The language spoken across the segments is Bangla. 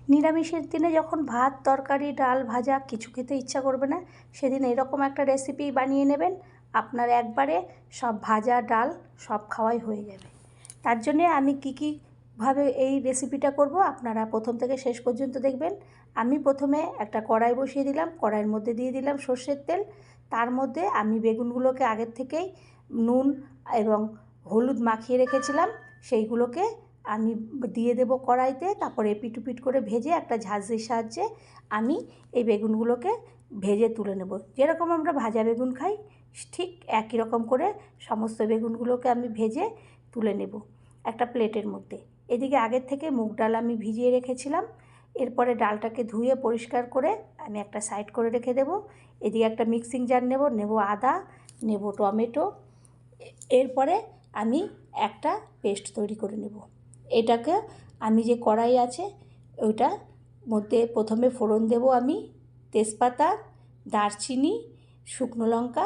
নিরামিষের দিনে যখন ভাত তরকারি ডাল ভাজা কিছু খেতে ইচ্ছা করবে না, সেদিন এরকম একটা রেসিপি বানিয়ে নেবেন, আপনার একবারে সব ভাজা ডাল সব খাওয়াই হয়ে যাবে। তার জন্যে আমি কীভাবে এই রেসিপিটা করব আপনারা প্রথম থেকে শেষ পর্যন্ত দেখবেন। আমি প্রথমে একটা কড়াই বসিয়ে দিলাম, কড়াইয়ের মধ্যে দিয়ে দিলাম সর্ষের তেল। তার মধ্যে আমি বেগুনগুলোকে আগের থেকেই নুন এবং হলুদ মাখিয়ে রেখেছিলাম, সেইগুলোকে আমি দিয়ে দেবো কড়াইতে। তারপরে এপিট ওপিট করে ভেজে একটা ঝাঁঝরির সাহায্যে আমি এই বেগুনগুলোকে ভেজে তুলে নেব। যেরকম আমরা ভাজা বেগুন খাই ঠিক একই রকম করে সমস্ত বেগুনগুলোকে আমি ভেজে তুলে নেব একটা প্লেটের মধ্যে। এদিকে আগের থেকে মুগ ডাল আমি ভিজিয়ে রেখেছিলাম। এরপরে ডালটাকে ধুয়ে পরিষ্কার করে আমি একটা সাইড করে রেখে দেব। এদিকে একটা মিক্সিং জার নেব আদা, নেব টমেটো। এরপরে আমি একটা পেস্ট তৈরি করে নেব। এটাকে আমি যে কড়াই আছে ওইটার মধ্যে প্রথমে ফোড়ন দেব আমি তেজপাতা, দারচিনি, শুকনো লঙ্কা,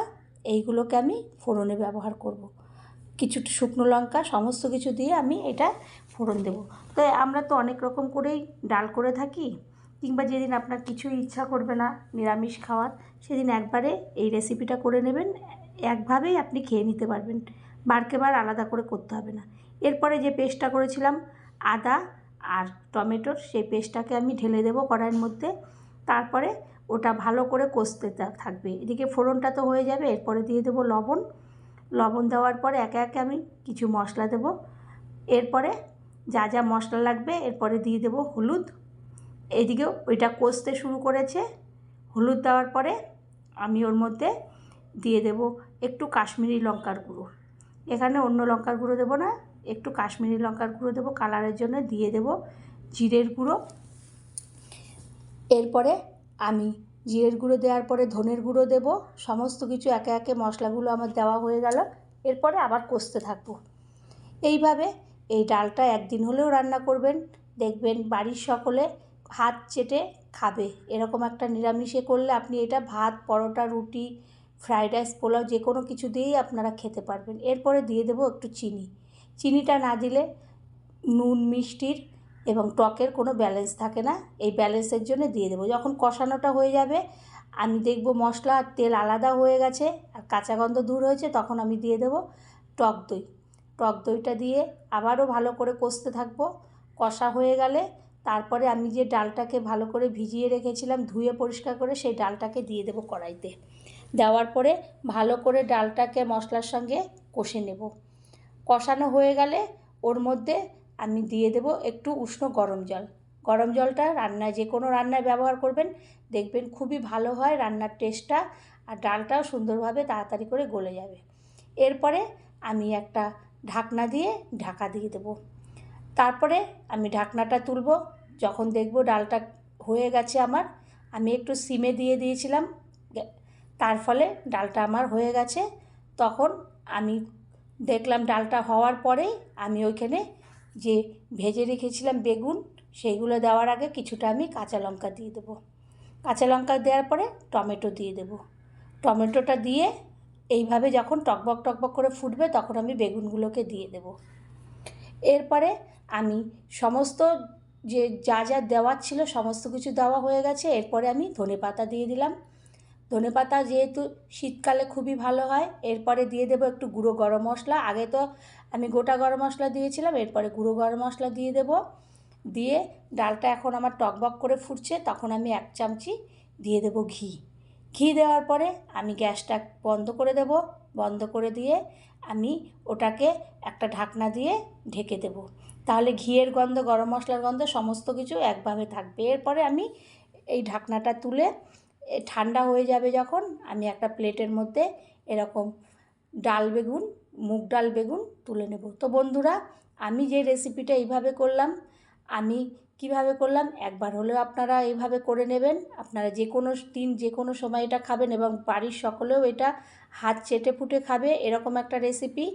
এইগুলোকে আমি ফোড়নে ব্যবহার করব। কিছু শুকনো লঙ্কা সমস্ত কিছু দিয়ে আমি এটা ফোড়ন দেব। তো আমরা তো অনেক রকম করেই ডাল করে থাকি, কিংবা যেদিন আপনার কিছুই ইচ্ছা করবে না নিরামিষ খাওয়ার, সেদিন একবারে এই রেসিপিটা করে নেবেন, একভাবেই আপনি খেয়ে নিতে পারবেন, বারকে বার আলাদা করে করতে হবে না। এরপরে যে পেস্টটা করেছিলাম আদা আর টমেটোর, সেই পেস্টটাকে আমি ঢেলে দেবো কড়াইয়ের মধ্যে। তারপরে ওটা ভালো করে কষতে থাকবে। এদিকে ফোড়নটা তো হয়ে যাবে, এরপরে দিয়ে দেবো লবণ। লবণ দেওয়ার পরে একে একে আমি কিছু মশলা দেব। এরপরে যা যা মশলা লাগবে এরপরে দিয়ে দেব হলুদ। এদিকেও ওইটা কষতে শুরু করেছে। হলুদ দেওয়ার পরে আমি ওর মধ্যে দিয়ে দেব একটু কাশ্মীরি লঙ্কার গুঁড়ো। এখানে অন্য লঙ্কার গুঁড়ো দেবো না, একটু কাশ্মীরি লঙ্কার গুঁড়ো দেবো কালারের জন্য। দিয়ে দেব জিরের গুঁড়ো। এরপরে আমি জিরের গুঁড়ো দেওয়ার পরে ধনের গুঁড়ো দেব। সমস্ত কিছু একে একে মশলাগুলো আমার দেওয়া হয়ে গেল। এরপরে আবার কষতে থাকবো। এইভাবে এই ডালটা একদিন হলেও রান্না করবেন, দেখবেন বাড়ির সকলে হাত চেটে খাবে। এরকম একটা নিরামিষে করলে আপনি এটা ভাত, পরোটা, রুটি, ফ্রাইড রাইস, পোলাও যে কোনো কিছু দিয়েই আপনারা খেতে পারবেন। এরপরে দিয়ে দেবো একটু চিনি। চিনিটা না দিলে নুন মিষ্টির এবং টকের কোনো ব্যালেন্স থাকে না, এই ব্যালেন্সের জন্য দিয়ে দেবো। যখন কষানোটা হয়ে যাবে, আমি দেখব মশলা আর তেল আলাদা হয়ে গেছে আর কাঁচা গন্ধ দূর হয়েছে, তখন আমি দিয়ে দেবো টক দই। টক দইটা দিয়ে আবারও ভালো করে কষতে থাকবো। কষা হয়ে গেলে তারপরে আমি যে ডালটাকে ভালো করে ভিজিয়ে রেখেছিলাম ধুয়ে পরিষ্কার করে, সেই ডালটাকে দিয়ে দেবো কড়াইতে। দেওয়ার পরে ভালো করে ডালটাকে মশলার সঙ্গে কষে নেব। কষানো হয়ে গেলে ওর মধ্যে আমি দিয়ে দেব একটু উষ্ণ গরম জল। গরম জলটা রান্নায় যে কোনো রান্নায় ব্যবহার করবেন, দেখবেন খুবই ভালো হয় রান্নার টেস্টটা, আর ডালটাও সুন্দরভাবে তাড়াতাড়ি করে গলে যাবে। এরপরে আমি একটা ঢাকনা দিয়ে ঢাকা দিয়ে দেব। তারপরে আমি ঢাকনাটা তুলব। যখন দেখব ডালটা হয়ে গেছে আমার, আমি একটু সিমে দিয়ে দিয়েছিলাম, তার ফলে ডালটা আমার হয়ে গেছে। তখন আমি দেখলাম ডালটা হওয়ার পরেই আমি ওইখানে যে ভেজে রেখেছিলাম বেগুন, সেইগুলো দেওয়ার আগে কিছুটা আমি কাঁচা লঙ্কা দিয়ে দেবো। কাঁচা লঙ্কা দেওয়ার পরে টমেটো দিয়ে দেবো। টমেটোটা দিয়ে এইভাবে যখন টকবক টকবক করে ফুটবে, তখন আমি বেগুনগুলোকে দিয়ে দেব। এরপরে আমি সমস্ত যে যা যা দেওয়ার ছিল সমস্ত কিছু দেওয়া হয়ে গেছে। এরপরে আমি ধনেপাতা দিয়ে দিলাম। ধনেপাতা যেহেতু শীতকালে খুবই ভালো হয়। এরপরে দিয়ে দেবো একটু গুঁড়ো গরম মশলা। আগে তো আমি গোটা গরম মশলা দিয়েছিলাম, এরপরে গুঁড়ো গরম মশলা দিয়ে দেবো। দিয়ে ডালটা এখন আমার টকবক করে ফুটছে, তখন আমি 1 চামচি দিয়ে দেবো ঘি। ঘি দেওয়ার পরে আমি গ্যাসটা বন্ধ করে দেব। বন্ধ করে দিয়ে আমি ওটাকে একটা ঢাকনা দিয়ে ঢেকে দেব। তাহলে ঘিয়ের গন্ধ, গরম মশলার গন্ধ সমস্ত কিছু একভাবে থাকবে। এরপরে আমি এই ঢাকনাটা তুলে ঠান্ডা হয়ে যাবে যখন, আমি একটা প্লেটের মধ্যে এরকম ডাল বেগুন, মুগ ডাল বেগুন তুলে নেব। তো বন্ধুরা, আমি যে রেসিপিটা এইভাবে করলাম, আমি কিভাবে করলাম একবার হলেও আপনারা এইভাবে করে নেবেন। আপনারা যে কোনো দিন যে কোনো সময় এটা খাবেন এবং বাড়ির সকলেও এটা হাত চেটে ফুটে খাবে, এরকম একটা রেসিপি।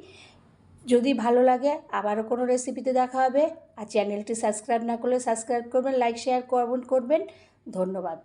যদি ভালো লাগে আবারও কোনো রেসিপিতে দেখা হবে। আর চ্যানেলটি সাবস্ক্রাইব না করলে সাবস্ক্রাইব করবেন, লাইক শেয়ার কমেন্ট করবেন। ধন্যবাদ।